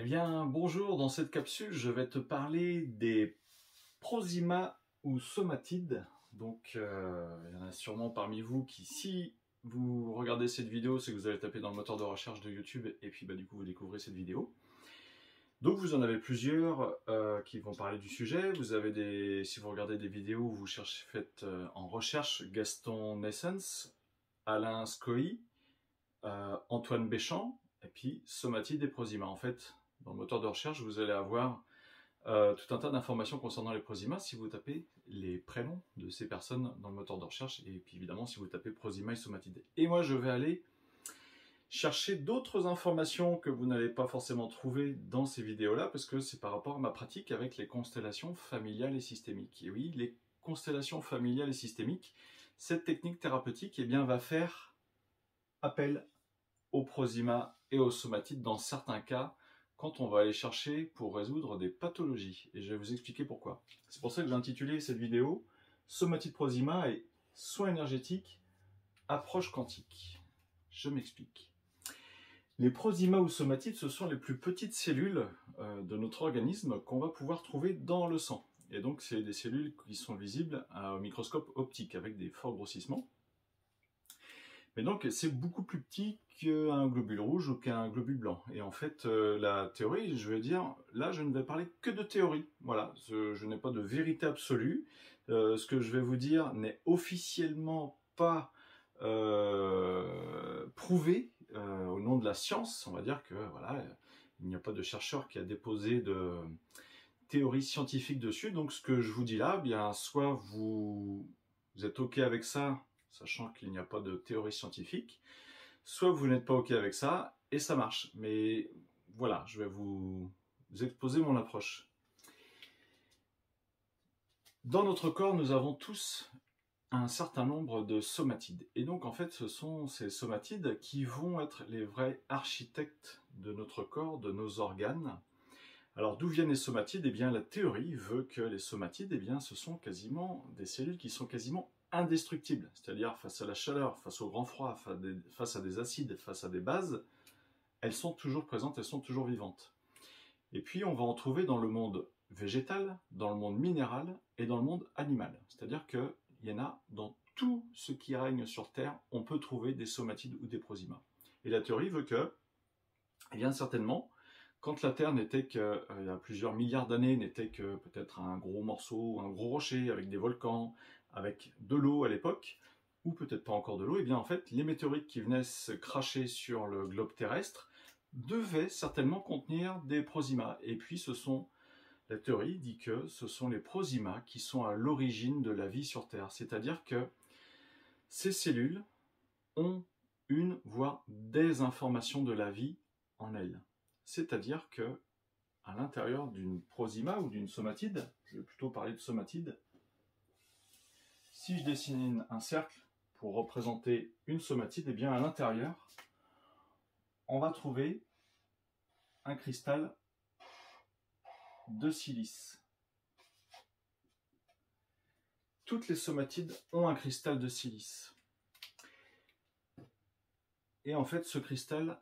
bien, bonjour, dans cette capsule, je vais te parler des prosimas ou somatides. Donc, il y en a sûrement parmi vous qui, si vous regardez cette vidéo, c'est que vous allez taper dans le moteur de recherche de YouTube et puis du coup, vous découvrez cette vidéo. Donc, vous en avez plusieurs qui vont parler du sujet. Vous avez si vous regardez des vidéos où vous faites en recherche Gaston Naessens, Alain Scoy, Antoine Béchamp, et puis somatide et prosima. En fait, dans le moteur de recherche, vous allez avoir tout un tas d'informations concernant les prosimas si vous tapez les prénoms de ces personnes dans le moteur de recherche, et puis évidemment si vous tapez prosima et somatide. Et moi, je vais aller chercher d'autres informations que vous n'allez pas forcément trouver dans ces vidéos-là, parce que c'est par rapport à ma pratique avec les constellations familiales et systémiques. Et oui, les constellations familiales et systémiques, cette technique thérapeutique va faire appel aux prosima et aux somatides dans certains cas, quand on va aller chercher pour résoudre des pathologies. Et je vais vous expliquer pourquoi. C'est pour ça que j'ai intitulé cette vidéo « Somatide prosima et soins énergétiques, approche quantique ». Je m'explique. Les prosima ou somatides, ce sont les plus petites cellules de notre organisme qu'on va pouvoir trouver dans le sang. Et donc, c'est des cellules qui sont visibles au microscope optique avec des forts grossissements. Mais donc, c'est beaucoup plus petit qu'un globule rouge ou qu'un globule blanc. Et en fait, la théorie, je vais dire, là, je ne vais parler que de théorie. Voilà, je n'ai pas de vérité absolue. Ce que je vais vous dire n'est officiellement pas prouvé au nom de la science. On va dire que, voilà, il n'y a pas de chercheur qui a déposé de théorie scientifique dessus. Donc, ce que je vous dis là, bien, soit vous êtes OK avec ça, sachant qu'il n'y a pas de théorie scientifique, soit vous n'êtes pas OK avec ça, et ça marche. Mais voilà, je vais vous exposer mon approche. Dans notre corps, nous avons tous un certain nombre de somatides. Et donc, en fait, ce sont ces somatides qui vont être les vrais architectes de notre corps, de nos organes. Alors, d'où viennent les somatides? Eh bien, la théorie veut que les somatides, ce sont quasiment des cellules qui sont quasiment indestructibles, c'est-à-dire face à la chaleur, face au grand froid, face à des acides, face à des bases, elles sont toujours présentes, elles sont toujours vivantes. Et puis on va en trouver dans le monde végétal, dans le monde minéral et dans le monde animal. C'est-à-dire qu'il y en a dans tout ce qui règne sur Terre, on peut trouver des somatides ou des prosimas. Et la théorie veut que, certainement, quand la Terre n'était que, il y a plusieurs milliards d'années, n'était que peut-être un gros morceau, un gros rocher avec des volcans, avec de l'eau à l'époque, ou peut-être pas encore de l'eau, en fait, les météorites qui venaient se cracher sur le globe terrestre devaient certainement contenir des prosimas. Et puis la théorie dit que ce sont les prosimas qui sont à l'origine de la vie sur Terre. C'est-à-dire que ces cellules ont une, voire des informations de la vie en elles. C'est-à-dire que à l'intérieur d'une prosima ou d'une somatide, je vais plutôt parler de somatide, si je dessine un cercle pour représenter une somatide, à l'intérieur, on va trouver un cristal de silice. Toutes les somatides ont un cristal de silice. Et en fait, ce cristal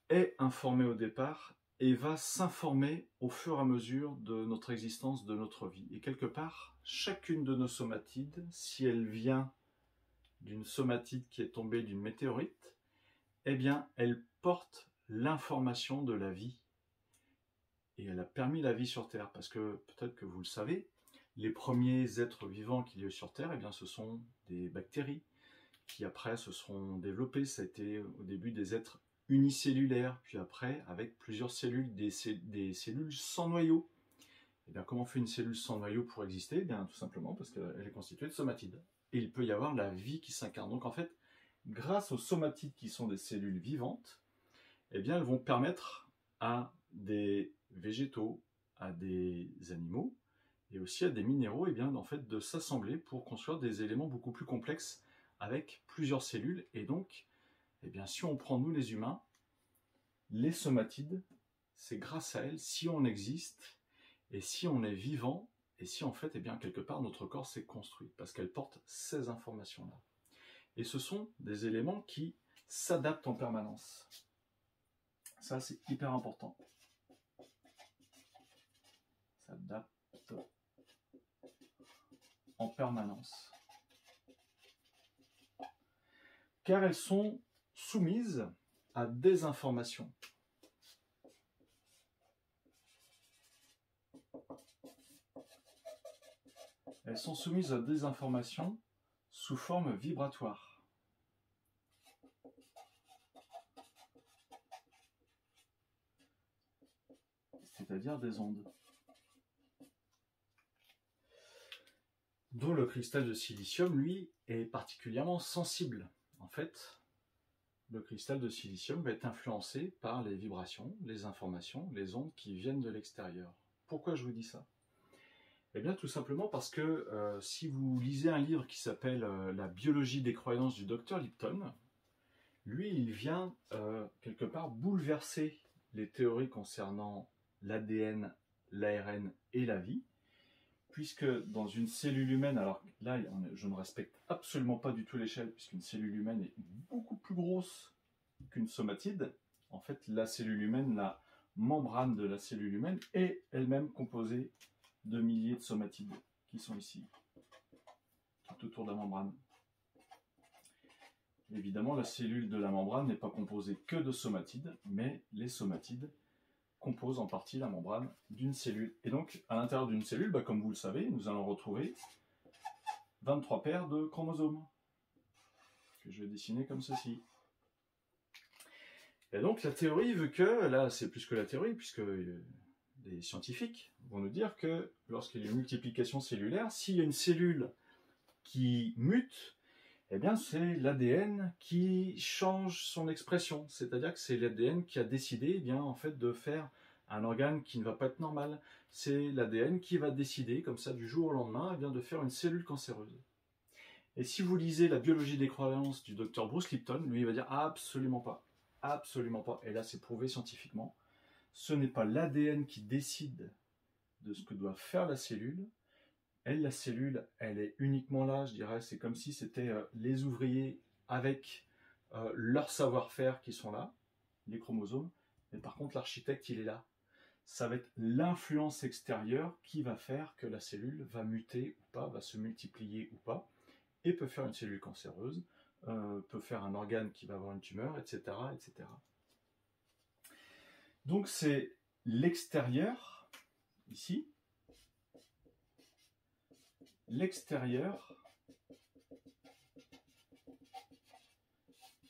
est informé au départ et va s'informer au fur et à mesure de notre existence, de notre vie. Et quelque part, chacune de nos somatides, si elle vient d'une somatide qui est tombée d'une météorite, elle porte l'information de la vie. Et elle a permis la vie sur Terre, parce que peut-être que vous le savez, les premiers êtres vivants qu'il y a eu sur Terre, ce sont des bactéries, qui après se seront développées. Ça a été au début des êtres unicellulaires, puis après avec plusieurs cellules, des cellules sans noyau. Et comment fait une cellule sans noyau pour exister? Tout simplement parce qu'elle est constituée de somatides. Et il peut y avoir la vie qui s'incarne. Donc en fait, grâce aux somatides qui sont des cellules vivantes, elles vont permettre à des végétaux, à des animaux et aussi à des minéraux en fait, de s'assembler pour construire des éléments beaucoup plus complexes avec plusieurs cellules. Et donc, si on prend nous les humains, les somatides, c'est grâce à elles si on existe et si on est vivant et si en fait, quelque part, notre corps s'est construit parce qu'elles portent ces informations-là. Et ce sont des éléments qui s'adaptent en permanence. Ça, c'est hyper important. s'adaptent en permanence. Car elles sont soumises à des informations. Elles sont soumises à des informations sous forme vibratoire. C'est-à-dire des ondes. Dont le cristal de silicium, lui, est particulièrement sensible. En fait, le cristal de silicium va être influencé par les vibrations, les informations, les ondes qui viennent de l'extérieur. Pourquoi je vous dis ça? Eh bien, tout simplement parce que si vous lisez un livre qui s'appelle La biologie des croyances du Dr Lipton, lui, il vient quelque part bouleverser les théories concernant l'ADN, l'ARN et la vie, puisque dans une cellule humaine, alors là, je ne respecte absolument pas du tout l'échelle, puisqu'une cellule humaine est beaucoup plus grosse qu'une somatide. En fait, la cellule humaine, la membrane de la cellule humaine est elle-même composée de milliers de somatides qui sont ici, tout autour de la membrane. Évidemment, la cellule de la membrane n'est pas composée que de somatides, mais les somatides composent en partie la membrane d'une cellule. Et donc, à l'intérieur d'une cellule, comme vous le savez, nous allons retrouver 23 paires de chromosomes, que je vais dessiner comme ceci. Et donc, la théorie veut que, là, c'est plus que la théorie, puisque les scientifiques vont nous dire que lorsqu'il y a une multiplication cellulaire, s'il y a une cellule qui mute, eh bien c'est l'ADN qui change son expression. C'est-à-dire que c'est l'ADN qui a décidé en fait, de faire un organe qui ne va pas être normal. C'est l'ADN qui va décider, comme ça, du jour au lendemain, de faire une cellule cancéreuse. Et si vous lisez La biologie des croyances du Dr Bruce Lipton, lui il va dire absolument pas. Absolument pas. Et là c'est prouvé scientifiquement. Ce n'est pas l'ADN qui décide de ce que doit faire la cellule. La cellule, elle est uniquement là, je dirais, c'est comme si c'était les ouvriers avec leur savoir-faire qui sont là, les chromosomes, mais par contre l'architecte, il est là. Ça va être l'influence extérieure qui va faire que la cellule va muter ou pas, va se multiplier ou pas, et peut faire une cellule cancéreuse, peut faire un organe qui va avoir une tumeur, etc., etc. Donc c'est l'extérieur, ici, l'extérieur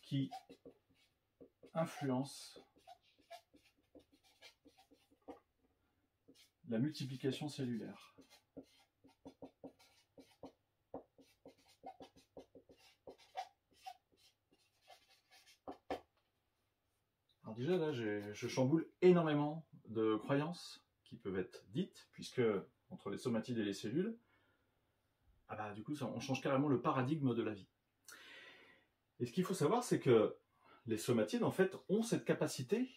qui influence la multiplication cellulaire. Alors déjà là, je chamboule énormément de croyances qui peuvent être dites, puisque entre les somatides et les cellules, du coup, on change carrément le paradigme de la vie. Et ce qu'il faut savoir, c'est que les somatides, en fait, ont cette capacité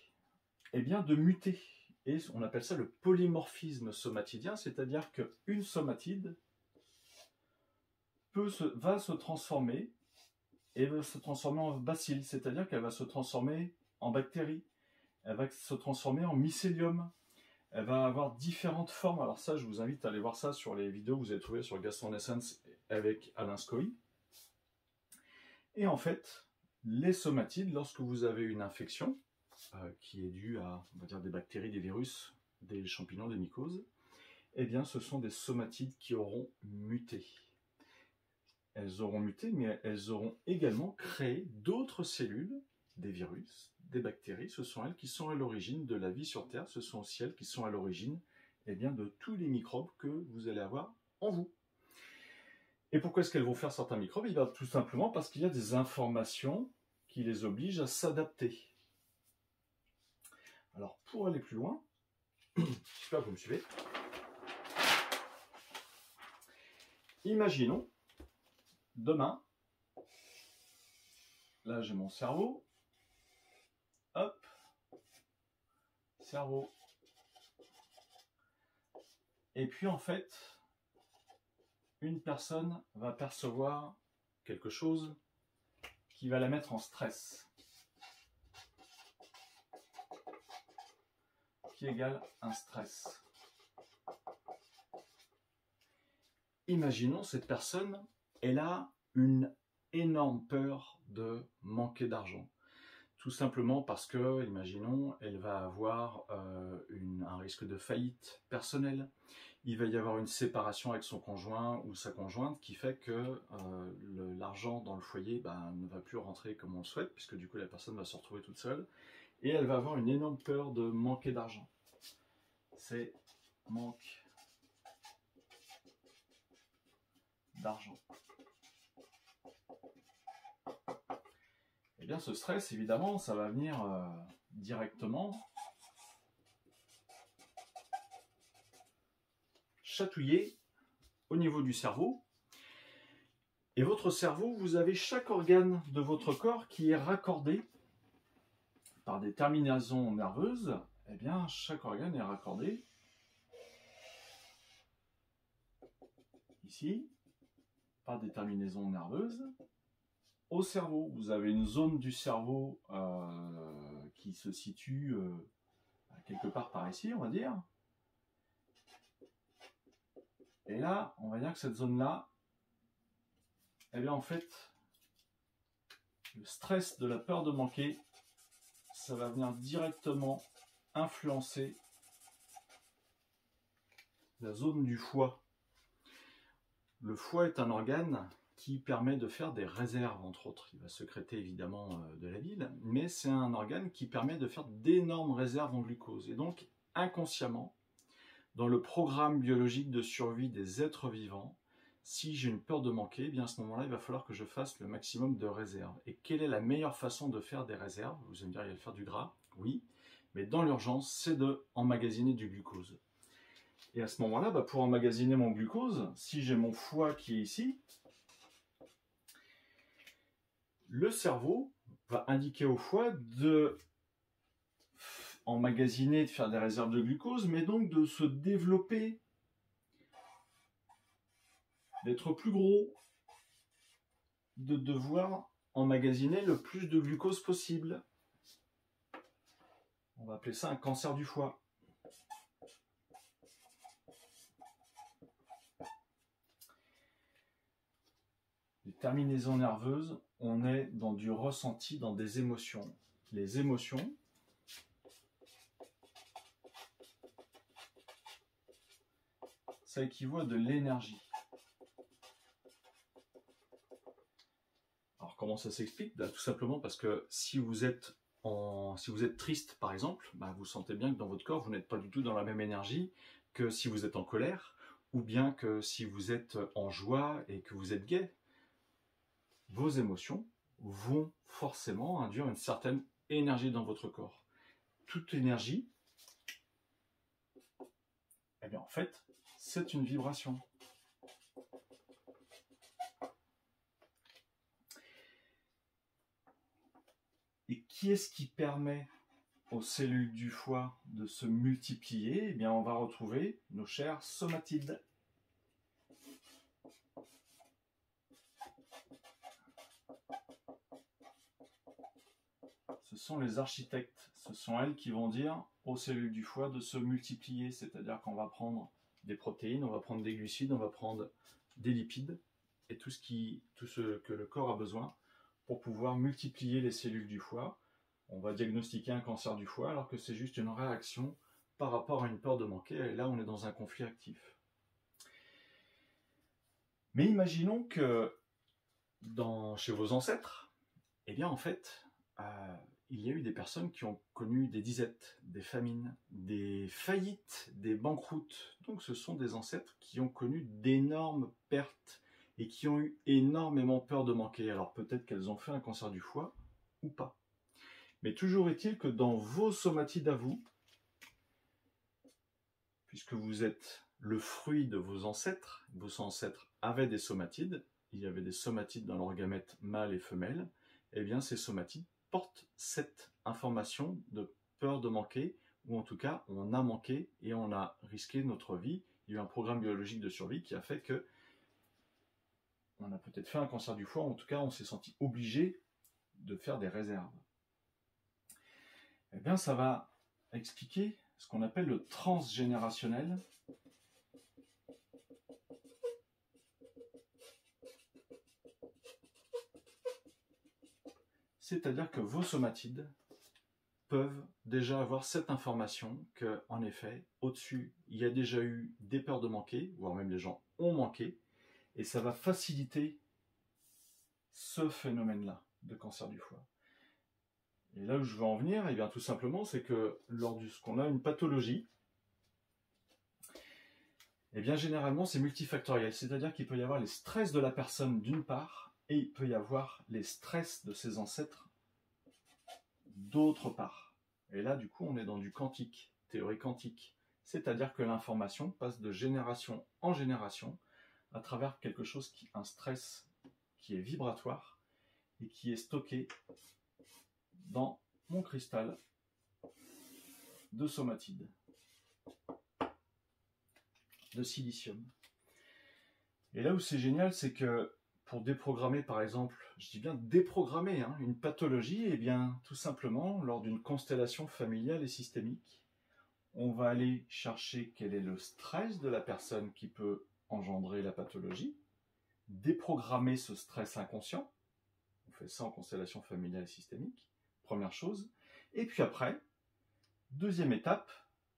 de muter. Et on appelle ça le polymorphisme somatidien, c'est-à-dire qu'une somatide va se transformer et va se transformer en bacille, c'est-à-dire qu'elle va se transformer en bactérie, elle va se transformer en mycélium, elle va avoir différentes formes. Alors ça, je vous invite à aller voir ça sur les vidéos que vous avez trouvées sur Gastronaissance avec Alain Scoy. Et en fait, les somatides, lorsque vous avez une infection, qui est due à, on va dire, des bactéries, des virus, des champignons, des mycoses, eh bien ce sont des somatides qui auront muté. Elles auront muté, mais elles auront également créé d'autres cellules, des virus, des bactéries. Ce sont elles qui sont à l'origine de la vie sur Terre, ce sont aussi elles qui sont à l'origine de tous les microbes que vous allez avoir en vous. Et pourquoi est-ce qu'elles vont faire certains microbes? Tout simplement parce qu'il y a des informations qui les obligent à s'adapter. Alors, pour aller plus loin, j'espère que vous me suivez. Imaginons, demain, là j'ai mon cerveau, hop, cerveau. Et puis en fait, une personne va percevoir quelque chose qui va la mettre en stress, qui égale un stress. imaginons cette personne, elle a une énorme peur de manquer d'argent. Tout simplement parce que, imaginons, elle va avoir un risque de faillite personnelle. Il va y avoir une séparation avec son conjoint ou sa conjointe qui fait que l'argent dans le foyer ne va plus rentrer comme on le souhaite, puisque du coup la personne va se retrouver toute seule. Et elle va avoir une énorme peur de manquer d'argent. C'est manque d'argent. Eh bien, ce stress, évidemment, ça va venir directement chatouiller au niveau du cerveau. Et votre cerveau, vous avez chaque organe de votre corps qui est raccordé par des terminaisons nerveuses. Eh bien, chaque organe est raccordé ici par des terminaisons nerveuses au cerveau. Vous avez une zone du cerveau qui se situe quelque part par ici, on va dire. Et là, on va dire que cette zone-là, eh bien en fait, le stress de la peur de manquer, ça va venir directement influencer la zone du foie. Le foie est un organe qui permet de faire des réserves, entre autres. Il va sécréter évidemment de la bile, mais c'est un organe qui permet de faire d'énormes réserves en glucose. Et donc, inconsciemment, dans le programme biologique de survie des êtres vivants, si j'ai une peur de manquer, eh bien à ce moment-là, il va falloir que je fasse le maximum de réserves. Et quelle est la meilleure façon de faire des réserves? Vous allez me dire, il va faire du gras. Oui, mais dans l'urgence, c'est de emmagasiner du glucose. Et à ce moment-là, pour emmagasiner mon glucose, si j'ai mon foie qui est ici, le cerveau va indiquer au foie de emmagasiner, de faire des réserves de glucose, mais donc de se développer, d'être plus gros, de devoir emmagasiner le plus de glucose possible. On va appeler ça un cancer du foie. Les terminaisons nerveuses, on est dans du ressenti, dans des émotions. Les émotions, ça équivaut à de l'énergie. Alors comment ça s'explique? Tout simplement parce que si vous êtes triste par exemple, vous sentez bien que dans votre corps, vous n'êtes pas du tout dans la même énergie que si vous êtes en colère, ou bien que si vous êtes en joie et que vous êtes gai. Vos émotions vont forcément induire une certaine énergie dans votre corps. Toute énergie, eh bien en fait, c'est une vibration. Et qui est-ce qui permet aux cellules du foie de se multiplier? Eh bien, on va retrouver nos chers somatides. Ce sont les architectes, ce sont elles qui vont dire aux cellules du foie de se multiplier, c'est-à-dire qu'on va prendre des protéines, on va prendre des glucides, on va prendre des lipides, et tout ce que le corps a besoin pour pouvoir multiplier les cellules du foie. On va diagnostiquer un cancer du foie alors que c'est juste une réaction par rapport à une peur de manquer, et là on est dans un conflit actif. Mais imaginons que chez vos ancêtres, eh bien en fait, il y a eu des personnes qui ont connu des disettes, des famines, des faillites, des banqueroutes. Donc ce sont des ancêtres qui ont connu d'énormes pertes et qui ont eu énormément peur de manquer. Alors peut-être qu'elles ont fait un cancer du foie ou pas. Mais toujours est-il que dans vos somatides à vous, puisque vous êtes le fruit de vos ancêtres avaient des somatides, il y avait des somatides dans leur gamète mâle et femelle, et bien ces somatides portent cette information de peur de manquer, ou en tout cas on a manqué et on a risqué notre vie. Il y a eu un programme biologique de survie qui a fait que on a peut-être fait un cancer du foie, en tout cas on s'est senti obligé de faire des réserves. Eh bien ça va expliquer ce qu'on appelle le transgénérationnel. C'est-à-dire que vos somatides peuvent déjà avoir cette information que, en effet, au-dessus, il y a déjà eu des peurs de manquer, voire même les gens ont manqué, et ça va faciliter ce phénomène-là de cancer du foie. Et là où je veux en venir, eh bien, tout simplement, c'est que lorsqu'on a une pathologie, eh bien, généralement, c'est multifactoriel, c'est-à-dire qu'il peut y avoir les stress de la personne d'une part, et il peut y avoir les stress de ses ancêtres d'autre part. Et là, du coup, on est dans du quantique, théorie quantique. C'est-à-dire que l'information passe de génération en génération à travers quelque chose un stress qui est vibratoire et qui est stocké dans mon cristal de somatide, de silicium. Et là où c'est génial, c'est que pour déprogrammer, par exemple, je dis bien déprogrammer une pathologie, eh bien, tout simplement, lors d'une constellation familiale et systémique, on va aller chercher quel est le stress de la personne qui peut engendrer la pathologie, déprogrammer ce stress inconscient. On fait ça en constellation familiale et systémique, première chose. Et puis après, deuxième étape,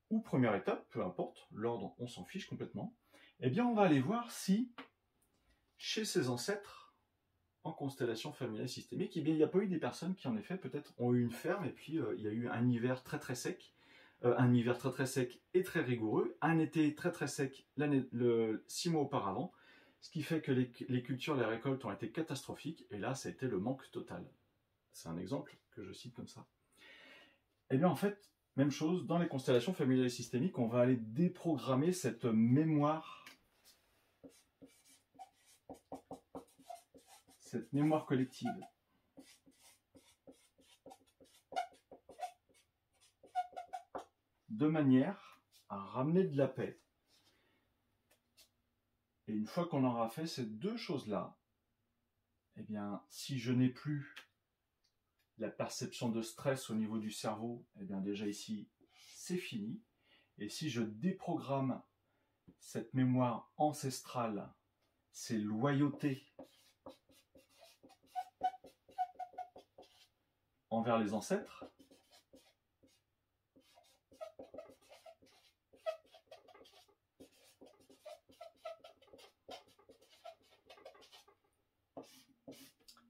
ou première étape, peu importe, l'ordre, on s'en fiche complètement, eh bien, on va aller voir si, chez ses ancêtres, en constellation familiale systémique, eh bien, il n'y a pas eu des personnes qui, en effet, peut-être ont eu une ferme, et puis il y a eu un hiver très très sec, un hiver très très sec et très rigoureux, un été très très sec 6 mois auparavant, ce qui fait que les cultures, les récoltes ont été catastrophiques, et là, ça a été le manque total. C'est un exemple que je cite comme ça. Et bien, en fait, même chose, dans les constellations familiales et systémiques, on va aller déprogrammer cette mémoire collective. De manière à ramener de la paix. Et une fois qu'on aura fait ces deux choses-là, eh bien, si je n'ai plus la perception de stress au niveau du cerveau, eh bien déjà ici, c'est fini. Et si je déprogramme cette mémoire ancestrale, ces loyautés envers les ancêtres,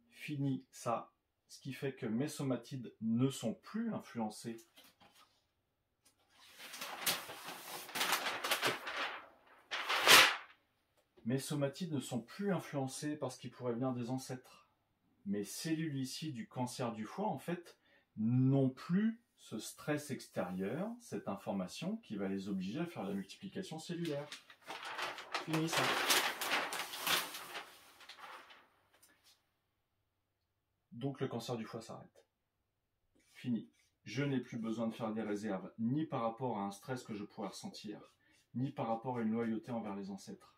fini ça, ce qui fait que mes somatides ne sont plus influencés par ce qui pourrait venir des ancêtres. Mes cellules ici du cancer du foie, en fait, n'ont plus ce stress extérieur, cette information qui va les obliger à faire la multiplication cellulaire. Fini ça. Donc le cancer du foie s'arrête. Fini. Je n'ai plus besoin de faire des réserves, ni par rapport à un stress que je pourrais ressentir, ni par rapport à une loyauté envers les ancêtres.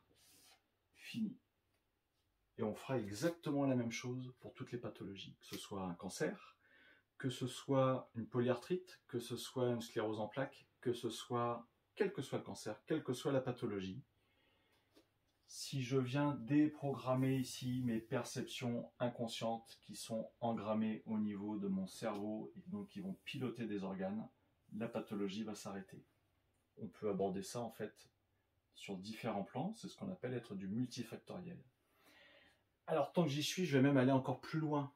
Fini. Et on fera exactement la même chose pour toutes les pathologies, que ce soit un cancer, que ce soit une polyarthrite, que ce soit une sclérose en plaques, que ce soit, quel que soit le cancer, quelle que soit la pathologie. Si je viens déprogrammer ici mes perceptions inconscientes qui sont engrammées au niveau de mon cerveau et donc qui vont piloter des organes, la pathologie va s'arrêter. On peut aborder ça en fait sur différents plans, c'est ce qu'on appelle être du multifactoriel. Alors tant que j'y suis, je vais même aller encore plus loin.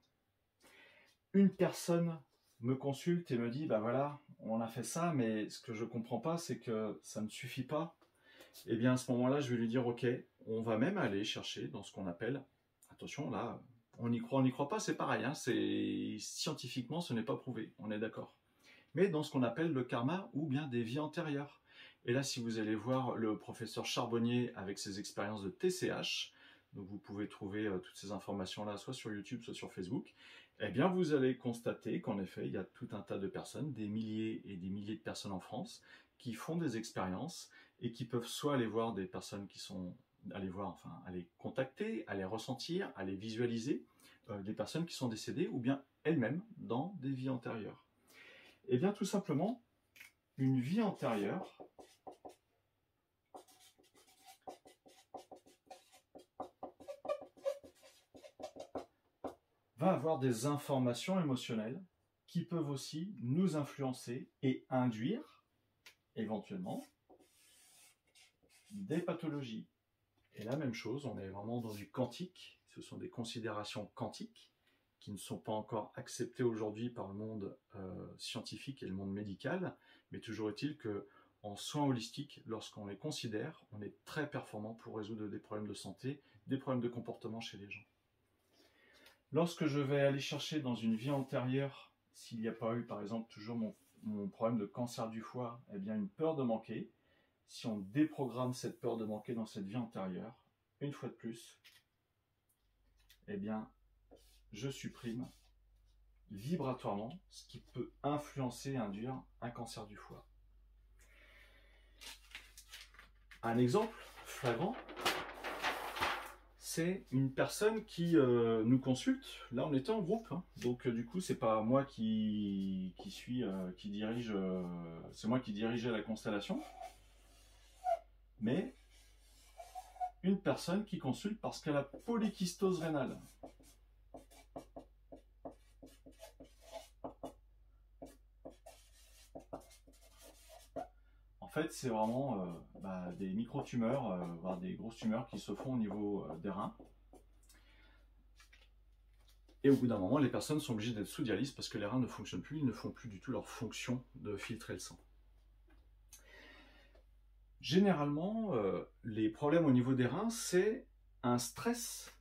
Une personne me consulte et me dit, bah voilà, on a fait ça, mais ce que je comprends pas, c'est que ça ne suffit pas. Et bien à ce moment-là, je vais lui dire, ok, on va même aller chercher dans ce qu'on appelle, attention là, on y croit pas, c'est pareil, c'est scientifiquement ce n'est pas prouvé, on est d'accord. Mais dans ce qu'on appelle le karma ou bien des vies antérieures. Et là, si vous allez voir le professeur Charbonnier avec ses expériences de TCH, donc vous pouvez trouver toutes ces informations-là soit sur YouTube, soit sur Facebook, eh bien vous allez constater qu'en effet, il y a tout un tas de personnes, des milliers et des milliers de personnes en France, qui font des expériences et qui peuvent soit aller voir des personnes qui sont, aller contacter, aller ressentir, aller visualiser des personnes qui sont décédées ou bien elles-mêmes dans des vies antérieures. Eh bien tout simplement, une vie antérieure va avoir des informations émotionnelles qui peuvent aussi nous influencer et induire, éventuellement, des pathologies. Et la même chose, on est vraiment dans du quantique, ce sont des considérations quantiques qui ne sont pas encore acceptées aujourd'hui par le monde scientifique et le monde médical, mais toujours est-il qu'en soins holistiques, lorsqu'on les considère, on est très performant pour résoudre des problèmes de santé, des problèmes de comportement chez les gens. Lorsque je vais aller chercher dans une vie antérieure, s'il n'y a pas eu par exemple toujours mon problème de cancer du foie, eh bien une peur de manquer, si on déprogramme cette peur de manquer dans cette vie antérieure, une fois de plus, eh bien je supprime vibratoirement ce qui peut influencer et induire un cancer du foie. Un exemple flagrant, c'est une personne qui nous consulte. Là, on était en groupe, hein. Donc du coup, c'est pas moi qui dirige, c'est moi qui dirigeais la constellation, mais une personne qui consulte parce qu'elle a polykystose rénale. En fait, c'est vraiment des micro-tumeurs, voire des grosses tumeurs qui se font au niveau des reins. Et au bout d'un moment, les personnes sont obligées d'être sous dialyse parce que les reins ne fonctionnent plus, ils ne font plus du tout leur fonction de filtrer le sang. Généralement, les problèmes au niveau des reins, c'est un stress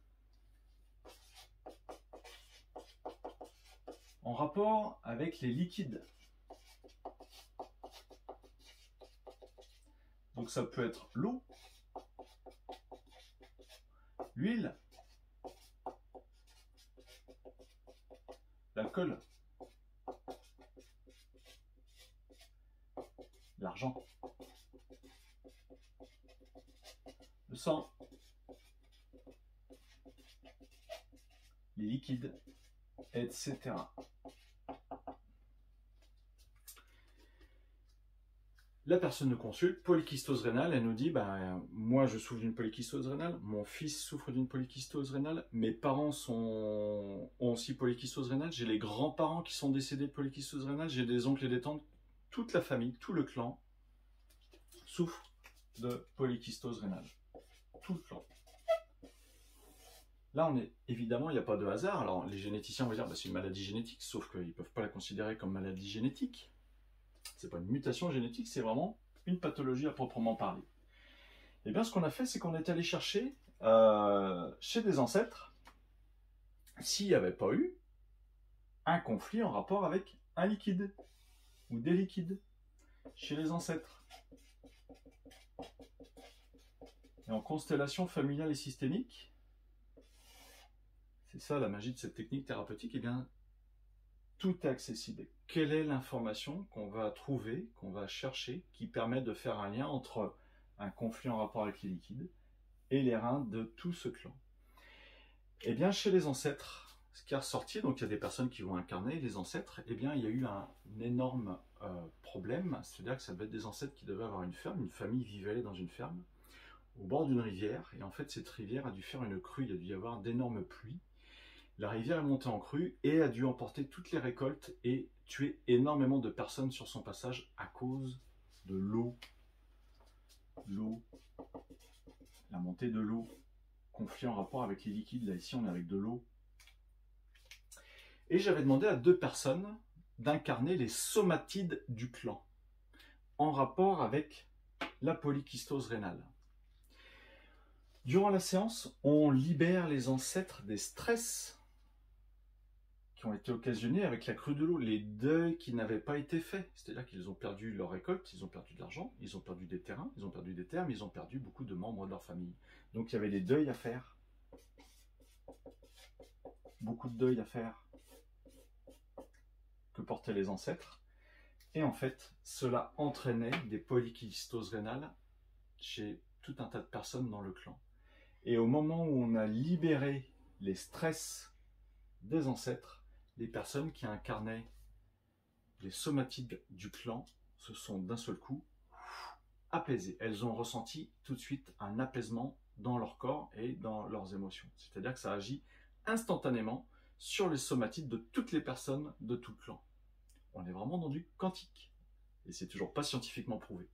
en rapport avec les liquides. Donc ça peut être l'eau, l'huile, l'alcool, l'argent, le sang, les liquides, etc. La personne nous consulte, polykystose rénale, elle nous dit moi je souffre d'une polykystose rénale, mon fils souffre d'une polykystose rénale, mes parents ont aussi polykystose rénale, j'ai les grands-parents qui sont décédés de polykystose rénale, j'ai des oncles et des tantes, toute la famille, tout le clan souffre de polykystose rénale. Tout le clan. Là, évidemment, il n'y a pas de hasard. Alors, les généticiens vont dire c'est une maladie génétique, sauf qu'ils ne peuvent pas la considérer comme maladie génétique. C'est pas une mutation génétique, c'est vraiment une pathologie à proprement parler. Et bien, ce qu'on a fait, c'est qu'on est allé chercher chez des ancêtres s'il n'y avait pas eu un conflit en rapport avec un liquide ou des liquides chez les ancêtres. Et en constellation familiale et systémique, c'est ça la magie de cette technique thérapeutique, et bien tout est accessible. Quelle est l'information qu'on va trouver, qu'on va chercher, qui permet de faire un lien entre un conflit en rapport avec les liquides et les reins de tout ce clan? Eh bien, chez les ancêtres, ce qui est ressorti, donc il y a des personnes qui vont incarner les ancêtres, eh bien, il y a eu un énorme problème, c'est-à-dire que ça devait être des ancêtres qui devaient avoir une ferme, une famille vivait dans une ferme, au bord d'une rivière, et en fait, cette rivière a dû faire une crue, il y a dû y avoir d'énormes pluies. La rivière est montée en crue et a dû emporter toutes les récoltes et tuer énormément de personnes sur son passage à cause de l'eau. L'eau, la montée de l'eau, conflit en rapport avec les liquides. Là, ici, on est avec de l'eau. Et j'avais demandé à 2 personnes d'incarner les somatides du clan en rapport avec la polykystose rénale. Durant la séance, on libère les ancêtres des stress qui ont été occasionnés avec la crue de l'eau, les deuils qui n'avaient pas été faits. C'est-à-dire qu'ils ont perdu leur récolte, ils ont perdu de l'argent, ils ont perdu des terrains, ils ont perdu des terres, mais ils ont perdu beaucoup de membres de leur famille. Donc il y avait des deuils à faire. Beaucoup de deuils à faire que portaient les ancêtres. Et en fait, cela entraînait des polykystoses rénales chez tout un tas de personnes dans le clan. Et au moment où on a libéré les stress des ancêtres, les personnes qui incarnaient les somatides du clan se sont d'un seul coup apaisées. Elles ont ressenti tout de suite un apaisement dans leur corps et dans leurs émotions. C'est-à-dire que ça agit instantanément sur les somatides de toutes les personnes de tout clan. On est vraiment dans du quantique. Et c'est toujours pas scientifiquement prouvé.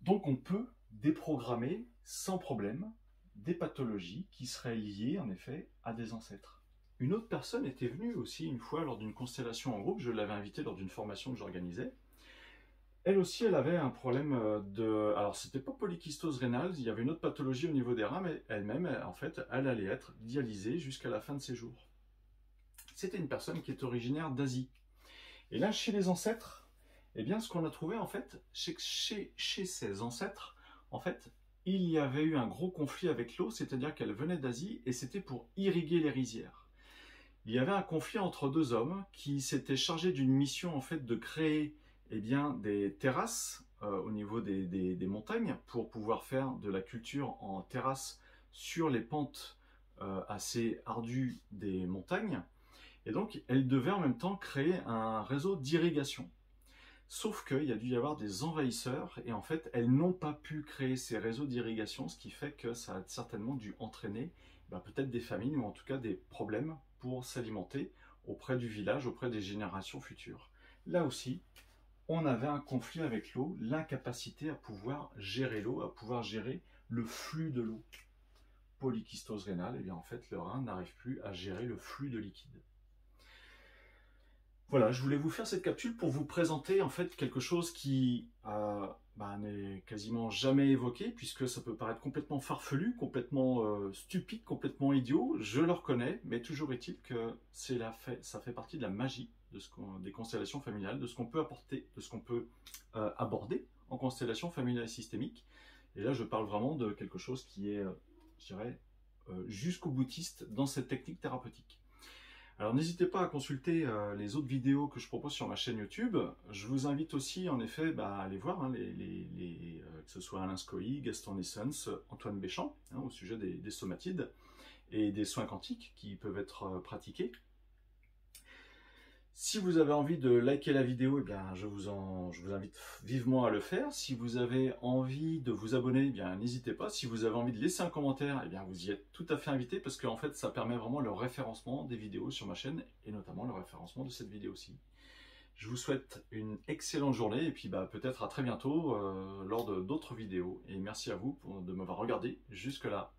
Donc on peut déprogrammer sans problème des pathologies qui seraient liées en effet à des ancêtres. Une autre personne était venue aussi une fois lors d'une constellation en groupe, je l'avais invitée lors d'une formation que j'organisais. Elle aussi, elle avait un problème de... Alors, c'était pas polykystose rénale, il y avait une autre pathologie au niveau des reins, mais elle-même, en fait, elle allait être dialysée jusqu'à la fin de ses jours. C'était une personne qui est originaire d'Asie. Et là, chez les ancêtres, eh bien, ce qu'on a trouvé, en fait, c'est que chez ses ancêtres, en fait, il y avait eu un gros conflit avec l'eau, c'est-à-dire qu'elle venait d'Asie, et c'était pour irriguer les rizières. Il y avait un conflit entre deux hommes qui s'étaient chargés d'une mission, en fait, de créer eh bien, des terrasses au niveau des montagnes pour pouvoir faire de la culture en terrasse sur les pentes assez ardues des montagnes. Et donc, elles devaient en même temps créer un réseau d'irrigation. Sauf qu'il y a dû y avoir des envahisseurs et en fait, elles n'ont pas pu créer ces réseaux d'irrigation, ce qui fait que ça a certainement dû entraîner peut-être des famines ou en tout cas des problèmes pour s'alimenter auprès du village, auprès des générations futures. Là aussi, on avait un conflit avec l'eau, l'incapacité à pouvoir gérer l'eau, à pouvoir gérer le flux de l'eau. Polykystose rénale, et bien en fait le rein n'arrive plus à gérer le flux de liquide. Voilà, je voulais vous faire cette capsule pour vous présenter en fait quelque chose qui n'est quasiment jamais évoqué, puisque ça peut paraître complètement farfelu, complètement stupide, complètement idiot, je le reconnais, mais toujours est-il que ça fait partie de la magie des constellations familiales, de ce qu'on peut apporter, de ce qu'on peut aborder en constellation familiale et systémique. Et là, je parle vraiment de quelque chose qui est, je dirais, jusqu'au boutiste dans cette technique thérapeutique. Alors n'hésitez pas à consulter les autres vidéos que je propose sur ma chaîne YouTube. Je vous invite aussi en effet à aller voir que ce soit Alain Scoï, Gaston Nessens, Antoine Béchamp au sujet des somatides et des soins quantiques qui peuvent être pratiqués. Si vous avez envie de liker la vidéo, eh bien, je vous invite vivement à le faire. Si vous avez envie de vous abonner, eh bien, n'hésitez pas. Si vous avez envie de laisser un commentaire, eh bien, vous y êtes tout à fait invité parce qu'en fait, ça permet vraiment le référencement des vidéos sur ma chaîne et notamment le référencement de cette vidéo-ci. Je vous souhaite une excellente journée et puis peut-être à très bientôt lors d'autres vidéos. Et merci à vous de m'avoir regardé jusque-là.